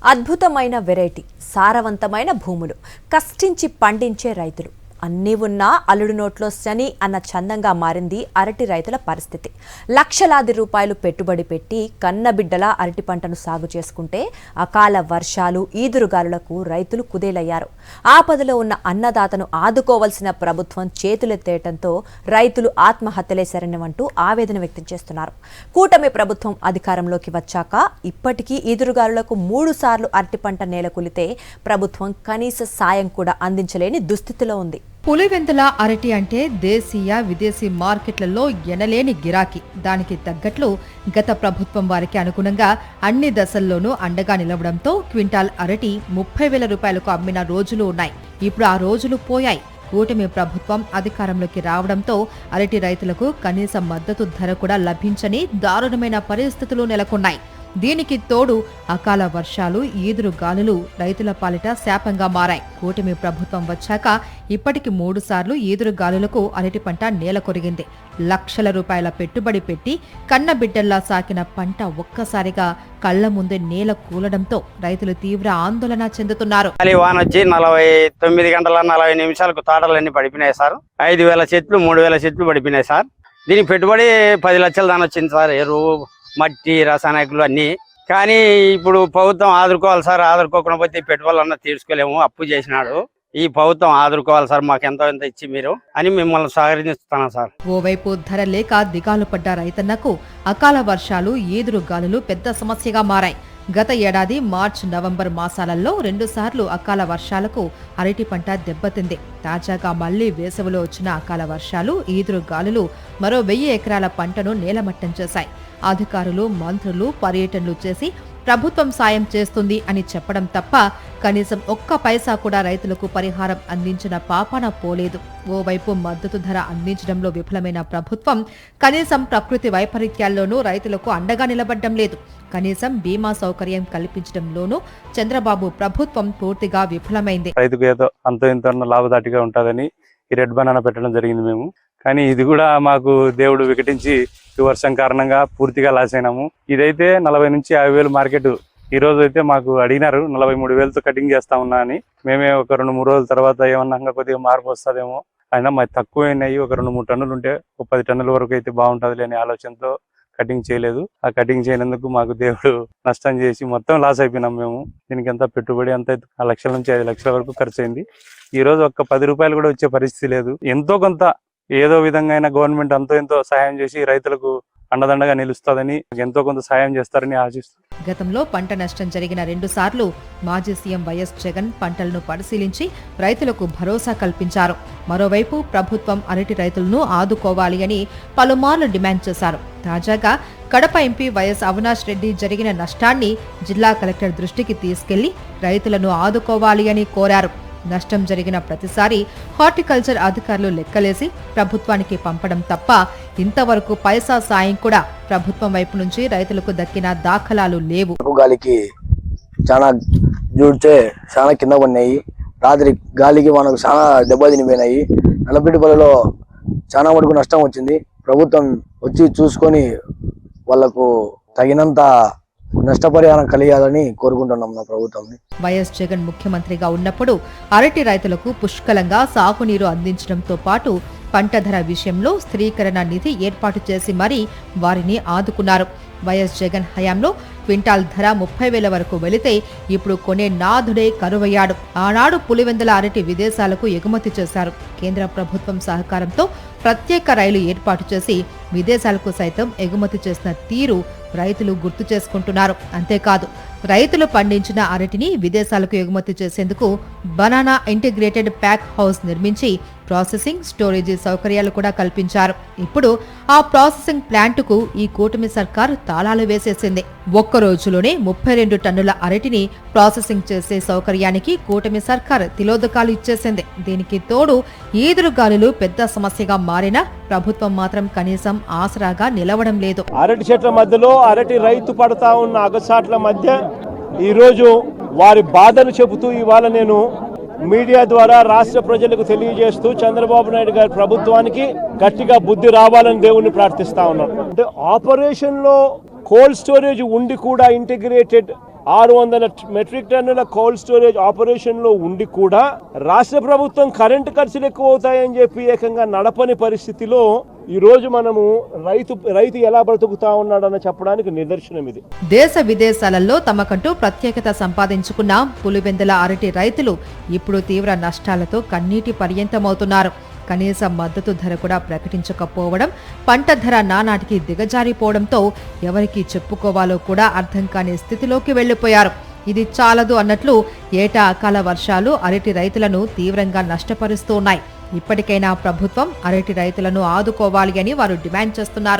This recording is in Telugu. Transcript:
అద్భుతమైన వెరైటీ, సారవంతమైన భూములు, కష్టించి పండించే రైతులు అన్నీ ఉన్నా అల్లుడు నోట్లో శని అన్న చందంగా మారింది అరటి రైతుల పరిస్థితి. లక్షలాది రూపాయలు పెట్టుబడి పెట్టి కన్నబిడ్డల అరటి పంటను సాగు చేసుకుంటే అకాల వర్షాలు, ఈదురుగాలులకు రైతులు కుదేలయ్యారు. ఆపదలో ఉన్న అన్నదాతను ఆదుకోవాల్సిన ప్రభుత్వం చేతులెత్తేయడంతో రైతులు ఆత్మహత్యలే శరణ్యమంటూ ఆవేదన వ్యక్తం చేస్తున్నారు. కూటమి ప్రభుత్వం అధికారంలోకి వచ్చాక ఇప్పటికీ ఈదురుగాలులకు 3 సార్లు అరటి పంట నేలకూలితే ప్రభుత్వం కనీస సాయం కూడా అందించలేని దుస్థితిలో ఉంది. పులివెందుల అరటి అంటే దేశీయ, విదేశీ మార్కెట్లలో ఎనలేని గిరాకీ. దానికి తగ్గట్లు గత ప్రభుత్వం వారికి అనుగుణంగా అన్ని దశల్లోనూ అండగా నిలవడంతో క్వింటాల్ అరటి 30,000 రూపాయలకు అమ్మిన రోజులు ఉన్నాయి. ఇప్పుడు ఆ రోజులు పోయాయి. కూటమి ప్రభుత్వం అధికారంలోకి రావడంతో అరటి రైతులకు కనీస మద్దతు ధర కూడా లభించని దారుణమైన పరిస్థితులు నెలకొన్నాయి. దీనికి తోడు అకాల వర్షాలు, ఈదురు గాలులు రైతుల పాలిట శాపంగా మారాయి. కూటమి ప్రభుత్వం వచ్చాక ఇప్పటికి 3 సార్లు ఈదురు గాలులకు అరటి పంట నేల కొరిగింది. లక్షల రూపాయల పెట్టుబడి పెట్టి కన్నబిడ్డల్లా సాకిన పంట ఒక్కసారిగా కళ్ల ముందే నేల కూలడంతో రైతులు తీవ్ర ఆందోళన చెందుతున్నారు. వాన వచ్చి 49 గంటల 40 నిమిషాలకు తోటలన్నీ పడిపోయినాయి సార్. 5,000 చెట్లు, 3,000 చెట్లు పడిపోయినాయి సార్. దీనికి పెట్టుబడి 10 లక్షల దాని వచ్చింది సార్. ఎరువు, మట్టి, రసాయనికులు అన్ని. కానీ ఇప్పుడు ప్రభుత్వం ఆదుకోవాలి సార్. ఆదుకోకుండా పోతే పెట్టుబడులన్నా తీర్చుకోలేము. అప్పు చేసినాడు. ఈ ప్రభుత్వం ఆదుకోవాలి సార్. మాకు ఎంతో ఎంత ఇచ్చి మీరు అని మిమ్మల్ని సహకరిస్తున్నాం సార్. ఓవైపు ధర లేక దిగాలు పడ్డ రైతన్నకు అకాల వర్షాలు, ఈదురు గాలులు పెద్ద సమస్యగా మారాయి. గత ఏడాది మార్చి, నవంబర్ మాసాలలో 2 సార్లు అకాల వర్షాలకు అరటి పంట దెబ్బతింది. తాజాగా మళ్లీ వేసవిలో వచ్చిన అకాల వర్షాలు, ఈదురు గాలులు మరో 1000 ఎకరాల పంటను నేలమట్టం చేశాయి. అధికారులు, మంత్రులు పర్యటనలు చేసి ప్రభుత్వం సాయం చేస్తుంది అని చెప్పడం తప్ప కనీసం ఒక్క పైసా కూడా రైతులకు పరిహారం అందించిన పాపాన పోలేదు. ఓవైపు మద్దతు ధర అందించడంలో విఫలమైన ప్రభుత్వం కనీసం ప్రకృతి వైపరీత్యాల్లోనూ రైతులకు అండగా నిలబడడం లేదు. కనీసం బీమా సౌకర్యం కల్పించడంలోనూ చంద్రబాబు ప్రభుత్వం పూర్తిగా విఫలమైంది. రైతుకు ఏదో అంతో ఇంత లాభదాటిగా ఉంటుందని ఈ రెడ్ బనానా పెట్టడం జరిగింది మేము. కానీ ఇది కూడా మాకు దేవుడు వికటించి ఈ వర్షం కారణంగా పూర్తిగా లాస్ అయినాము. ఇదైతే 40 నుంచి 50,000 మార్కెట్. ఈ రోజు అయితే మాకు అడిగినారు 43,000తో కటింగ్ చేస్తా ఉన్నా అని. మేమే ఒక 2-3 రోజుల తర్వాత ఏమన్నా కొద్దిగా మార్పు వస్తుందేమో, అయినా మాకు తక్కువైనాయి. ఒక 2-3 టన్నులు ఉంటే ఒక 10 టన్నుల వరకు అయితే బాగుంటుంది అనే ఆలోచనతో కటింగ్ చేయలేదు. ఆ కటింగ్ చేయనందుకు మాకు దేవుడు నష్టం చేసి మొత్తం లాస్ అయిపోయినాం మేము. దీనికి ఎంత పెట్టుబడి అంత 1 లక్షల నుంచి 5 లక్షల వరకు ఖర్చు అయింది. ఈ రోజు ఒక్క 10 రూపాయలు కూడా వచ్చే పరిస్థితి లేదు. ఎంతో కొంత ఏదో విధంగా అయినా గవర్నమెంట్ అంతో ఎంతో సహాయం చేసి రైతులకు అండదండగా నిలుస్తుందని, ఎంతో కొంత సహాయం చేస్తారని ఆశిస్తున్నాను. గతంలో పంట నష్టం జరిగిన 2 సార్లు మాజీ సీఎం వైఎస్ జగన్ పంటలను పరిశీలించి రైతులకు భరోసా కల్పించారు. మరోవైపు ప్రభుత్వం అరటి రైతులను ఆదుకోవాలి అని పలుమార్లు డిమాండ్ చేశారు. తాజాగా కడప ఎంపీ వైఎస్ అవినాష్ రెడ్డి జరిగిన నష్టాన్ని జిల్లా కలెక్టర్ దృష్టికి తీసుకెళ్లి రైతులను ఆదుకోవాలి అని కోరారు. నష్టం జరిగిన ప్రతిసారి హార్టికల్చర్ అధికారులు లెక్కలేసి ప్రభుత్వానికి పంపడం తప్ప ఇంతవరకు పైసా సాయం కూడా ప్రభుత్వం వైపు నుంచి రైతులకు దక్కిన దాఖలాలు లేవు. గాలికి చాలా జూడ్చే చాలా కింద పడినాయి. రాత్రి గాలికి మనకు చాలా దెబ్బ తినిపోయినాయి. నల్లపిటిపల్లిలో చాలా మటుకు నష్టం వచ్చింది. ప్రభుత్వం వచ్చి చూసుకొని వాళ్లకు తగినంత నష్టపరిహారం కలిగాలని కోరుకుంటున్నాం నా ప్రభుత్వాన్ని. వైఎస్ జగన్ ముఖ్యమంత్రిగా ఉన్నప్పుడు అరటి రైతులకు పుష్కలంగా సాగునీరు అందించడంతో పాటు పంట ధర విషయంలో స్థిరీకరణ నిధి ఏర్పాటు చేసి మరీ వారిని ఆదుకున్నారు. వైఎస్ జగన్ హయాంలో క్వింటాల్ ధర 30,000 వరకు వెళితే ఇప్పుడు కొనే నాథుడే కరువయ్యాడు. ఆనాడు పులివెందుల అరటి విదేశాలకు ఎగుమతి చేశారు. కేంద్ర ప్రభుత్వం సహకారంతో ప్రత్యేక రైలు ఏర్పాటు చేసి విదేశాలకు సైతం ఎగుమతి చేసిన తీరు రైతులు గుర్తు చేసుకుంటున్నారు. అంతేకాదు, రైతులు పండించిన అరటిని విదేశాలకు ఎగుమతి చేసేందుకు బనానా ఇంటిగ్రేటెడ్ ప్యాక్ హౌస్ నిర్మించి ప్రాసెసింగ్, స్టోరేజీ సౌకర్యాలు కూడా కల్పించారు. ఇప్పుడు ఆ ప్రాసెసింగ్ ప్లాంటుకు ఈ కూటమి సర్కార్ తాళాలు వేసేసింది. ఒక్క రోజులోనే 32 టన్నుల అరటిని ప్రాసెసింగ్ చేసే సౌకర్యానికి కూటమి సర్కార్ తిలోదకాలు ఇచ్చేసింది. దీనికి తోడు ఈదురుగాలులు పెద్ద సమస్యగా మారినా ప్రభుత్వం మాత్రం కనీసం ఆసరాగా నిలవడం లేదు. అరటి చెట్ల మధ్యలో అరటి రైతు పడతా ఉన్న అగసాట్ల మధ్య ఈరోజు వారి బాధలు చెబుతూ ఇవాళ నేను మీడియా ద్వారా రాష్ట్ర ప్రజలకు తెలియజేస్తూ చంద్రబాబు నాయుడు గారి ప్రభుత్వానికి గట్టిగా బుద్ధి రావాలని దేవుణ్ణి ప్రార్థిస్తా ఉన్నాను. అంటే ఆపరేషన్ లో కోల్డ్ స్టోరేజ్ ఉండి కూడా ఇంటిగ్రేటెడ్ 600 మెట్రిక్ టన్నుల కోల్డ్ స్టోరేజ్ ఆపరేషన్ లో ఉండి కూడా రాష్ట్ర ప్రభుత్వం కరెంటు ఖర్చులు ఎక్కువ అవుతాయని చెప్పి ఏకంగా నడపని పరిస్థితిలో ఈ రోజు మనము రైతు ఎలా బ్రతుకుతా ఉన్నాడని చెప్పడానికి నిదర్శనం ఇది. దేశ విదేశాలలో తమకంటూ ప్రత్యేకత సంపాదించుకున్న పులివెందుల అరటి రైతులు ఇప్పుడు తీవ్ర నష్టాలతో కన్నీటి పర్యంతమవుతున్నారు. కనీస మద్దతు ధర కూడా ప్రకటించకపోవడం, పంట ధర నానాటికి దిగజారిపోవడంతో ఎవరికి చెప్పుకోవాలో కూడా అర్థం కాని స్థితిలోకి వెళ్లిపోయారు. ఇది చాలదు అన్నట్లు ఏటా అకాల వర్షాలు అరటి రైతులను తీవ్రంగా నష్టపరుస్తూ ఉన్నాయి. ఇప్పటికైనా ప్రభుత్వం అరటి రైతులను ఆదుకోవాలి అని వారు డిమాండ్ చేస్తున్నారు.